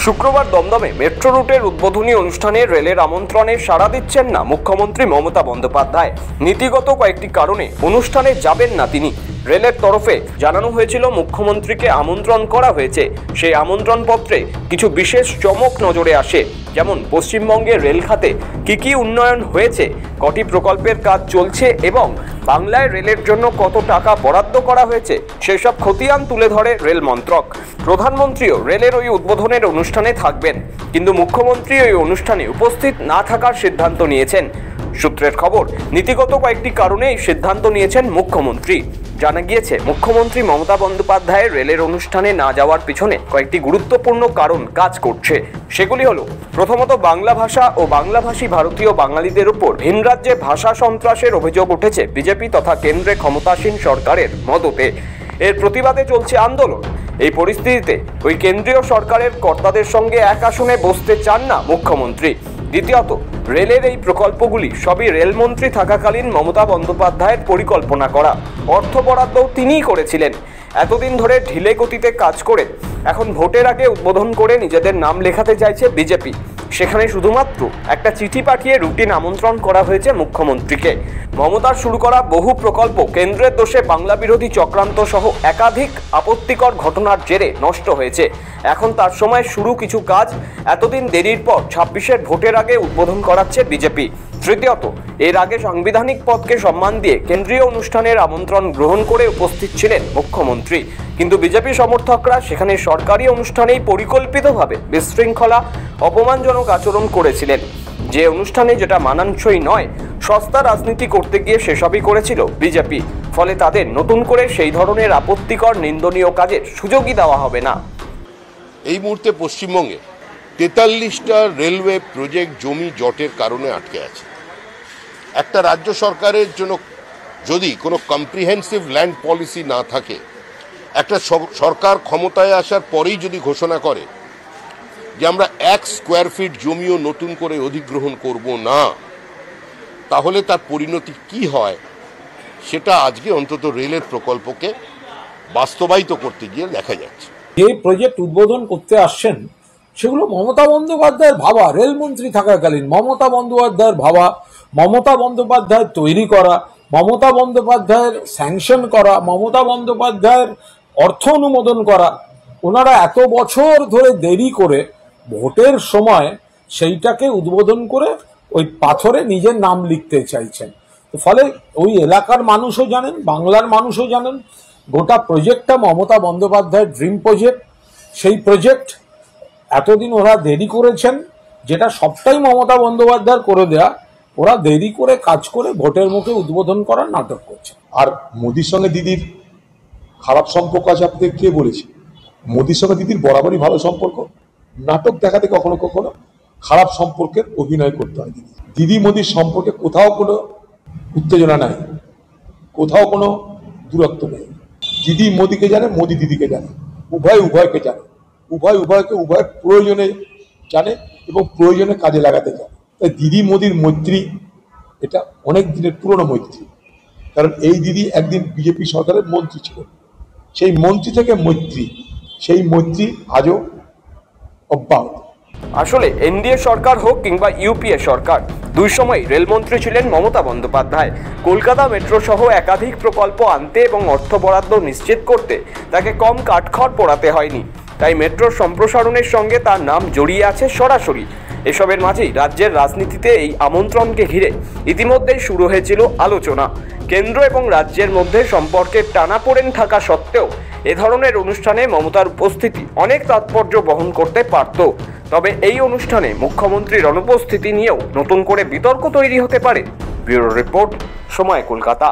শুক্রবার দমদমে মেট্রো রুটের উদ্বোধনী অনুষ্ঠানে রেলের আমন্ত্রণে সাড়া দিচ্ছেন না মুখ্যমন্ত্রী মমতা বন্দ্যোপাধ্যায়। নীতিগত কয়েকটি কারণে অনুষ্ঠানে যাবেন না তিনি। রেলের তরফে জানানো হয়েছিল মুখ্যমন্ত্রীকে আমন্ত্রণ করা হয়েছে। সেই আমন্ত্রণপত্রে কিছু বিশেষ চমক নজরে আসে, যেমন পশ্চিমবঙ্গের রেল খাতে কি উন্নয়ন হয়েছে, কটি প্রকল্পের কাজ চলছে এবং বাংলায় রেলের জন্য কত টাকা বরাদ্দ করা হয়েছে, সেসব খতিয়ান তুলে ধরে রেল মন্ত্রক। প্রধানমন্ত্রীও রেলের ওই উদ্বোধনের অনুষ্ঠানে থাকবেন, কিন্তু মুখ্যমন্ত্রী ওই অনুষ্ঠানে উপস্থিত না থাকার সিদ্ধান্ত নিয়েছেন। সূত্রের খবর, নীতিগত কয়েকটি কারণে এই সিদ্ধান্ত নিয়েছেন মুখ্যমন্ত্রী। জানা গিয়েছে, মুখ্যমন্ত্রী মমতা বন্দ্যোপাধ্যায়ের রেলের অনুষ্ঠানে না যাওয়ার পিছনে কয়েকটি গুরুত্বপূর্ণ কারণ কাজ করছে। সেগুলি হলো, প্রথমত বাংলা ভাষা ও বাংলাভাষী ভারতীয় বাঙালিদের উপর ভিন রাজ্যে ভাষা সন্ত্রাসের অভিযোগ উঠেছে বিজেপি তথা কেন্দ্রে ক্ষমতাসীন সরকারের মদতে। এর প্রতিবাদে চলছে আন্দোলন। এই পরিস্থিতিতে ওই কেন্দ্রীয় সরকারের কর্তাদের সঙ্গে এক আসনে বসতে চান না মুখ্যমন্ত্রী। দ্বিতীয়ত, রেলের এই প্রকল্পগুলি সবই রেলমন্ত্রী থাকাকালীন মমতা বন্দ্যোপাধ্যায়ের পরিকল্পনা করা, অর্থ বরাদ্দও তিনিই করেছিলেন। এতদিন ধরে ঢিলে গতিতে কাজ করে এখন ভোটের আগে উদ্বোধন করে নিজেদের নাম লেখাতে চাইছে বিজেপি। সেখানে শুধুমাত্র একটা চিঠি পাঠিয়ে রুটিন আমন্ত্রণ করা হয়েছে মুখ্যমন্ত্রীকে। মমতার শুরু করা বহু প্রকল্প কেন্দ্রের দোষে বাংলা বিরোধী চক্রান্ত সহ একাধিক আপত্তিকর ঘটনার জেরে নষ্ট হয়েছে। এখন তার সময় শুরু কিছু কাজ এতদিন দেরির পর 26-এর ভোটের আগে উদ্বোধন করাচ্ছে বিজেপি। তৃতীয়ত, এর আগে সাংবিধানিক পদকে সম্মান দিয়ে কেন্দ্রীয় অনুষ্ঠানের আমন্ত্রণ গ্রহণ করে উপস্থিত ছিলেন মুখ্যমন্ত্রী, কিন্তু বিজেপি সমর্থকরা সেখানে সরকারি অনুষ্ঠানেই পরিকল্পিতভাবে বিশৃঙ্খলা, অপমানজনক আচরণ করেছিলেন। যে অনুষ্ঠানে যেটা মানানসই নয়, সস্তা রাজনীতি করতে গিয়ে সেসবই করেছিল বিজেপি। ফলে তাদের নতুন করে সেই ধরনের আপত্তিকর নিন্দনীয় কাজের সুযোগই দেওয়া হবে না। এই মুহূর্তে পশ্চিমবঙ্গে 43টা রেলওয়ে প্রজেক্ট জমি জটের কারণে আটকে আছে। একটা রাজ্য সরকারের জন্য যদি কোনো কম্প্রিহেন্সিভ ল্যান্ড পলিসি না থাকে, একটা সরকার ক্ষমতায় আসার পরেই যদি ঘোষণা করে যে আমরা 1 স্কোয়ার ফিট জমিও নতুন করে অধিগ্রহণ করব না, তাহলে তার পরিণতি কি হয় সেটা আজকে অন্তত রেলের প্রকল্পকে বাস্তবায়িত করতে গিয়ে দেখা যাচ্ছে। যে প্রজেক্ট উদ্বোধন করতে আসছেন সেগুলো মমতা বন্দ্যোপাধ্যায়ের ভাবা, রেলমন্ত্রী থাকাকালীন মমতা বন্দ্যোপাধ্যায়ের ভাবা, মমতা বন্দ্যোপাধ্যায়ের তৈরি করা, মমতা বন্দ্যোপাধ্যায়ের স্যাংশন করা, মমতা বন্দ্যোপাধ্যায়ের অর্থ অনুমোদন করা। ওনারা এত বছর ধরে দেরি করে ভোটের সময় সেইটাকে উদ্বোধন করে ওই পাথরে নিজের নাম লিখতে চাইছেন। ফলে ওই এলাকার মানুষও জানেন, বাংলার মানুষও জানেন, গোটা প্রজেক্টটা মমতা বন্দ্যোপাধ্যায়ের ড্রিম প্রজেক্ট। সেই প্রজেক্ট এতদিন ওরা দেরি করেছেন, যেটা সবটাই মমতা বন্দ্যোপাধ্যায়ের করে দেয়া, ওরা দেরি করে কাজ করে ভোটের মুখে উদ্বোধন করার নাটক করছে। আর মোদির সঙ্গে দিদির খারাপ সম্পর্ক আছে আপনাদের কে বলেছে? মোদির সঙ্গে দিদির বরাবরই ভালো সম্পর্ক। নাটক দেখাতে কখনো কখনো খারাপ সম্পর্কের অভিনয় করতে হয়। দিদি মোদির সম্পর্কে কোথাও কোনো উত্তেজনা নাই, কোথাও কোনো দূরত্ব নেই। দিদি মোদিকে জানে, মোদি দিদিকে জানে, উভয় উভয়কে জানে, উভয় উভয়কে উভয়ের প্রয়োজনে জানে এবং প্রয়োজনে কাজে লাগাতে জানে। তাই দিদি মোদির মৈত্রী এটা অনেক দিনের পুরনো মৈত্রী। কারণ এই দিদি একদিন বিজেপি সরকারের মন্ত্রী ছিলেন, সেই মন্ত্রী থেকে মৈত্রী, সেই মৈত্রী আজও অব্যাহত। আসলে এনডিএ সরকার হোক কিংবা ইউপিএ সরকার, দুই সময় রেলমন্ত্রী ছিলেন মমতা বন্দ্যোপাধ্যায়। কলকাতা মেট্রো সহ একাধিক প্রকল্প আনতে এবং অর্থ বরাদ্দ নিশ্চিত করতে তাকে কম কাঠখড় পোড়াতে হয়নি। তাই মেট্রোর সম্প্রসারণের সঙ্গে তার নাম জড়িয়ে আছে সরাসরি। এসবের মাঝেই রাজ্যের রাজনীতিতে এই আমন্ত্রণকে ঘিরে ইতিমধ্যেই শুরু হয়েছিল আলোচনা। কেন্দ্র এবং রাজ্যের মধ্যে সম্পর্কের টানাপোড়েন থাকা সত্ত্বেও এ ধরনের অনুষ্ঠানে মমতার উপস্থিতি অনেক তাৎপর্য বহন করতে পারত। তবে এই অনুষ্ঠানে মুখ্যমন্ত্রীর অনুপস্থিতি নিয়েও নতুন করে বিতর্ক তৈরি হতে পারে। ব্যুরো রিপোর্ট, সময়, কলকাতা।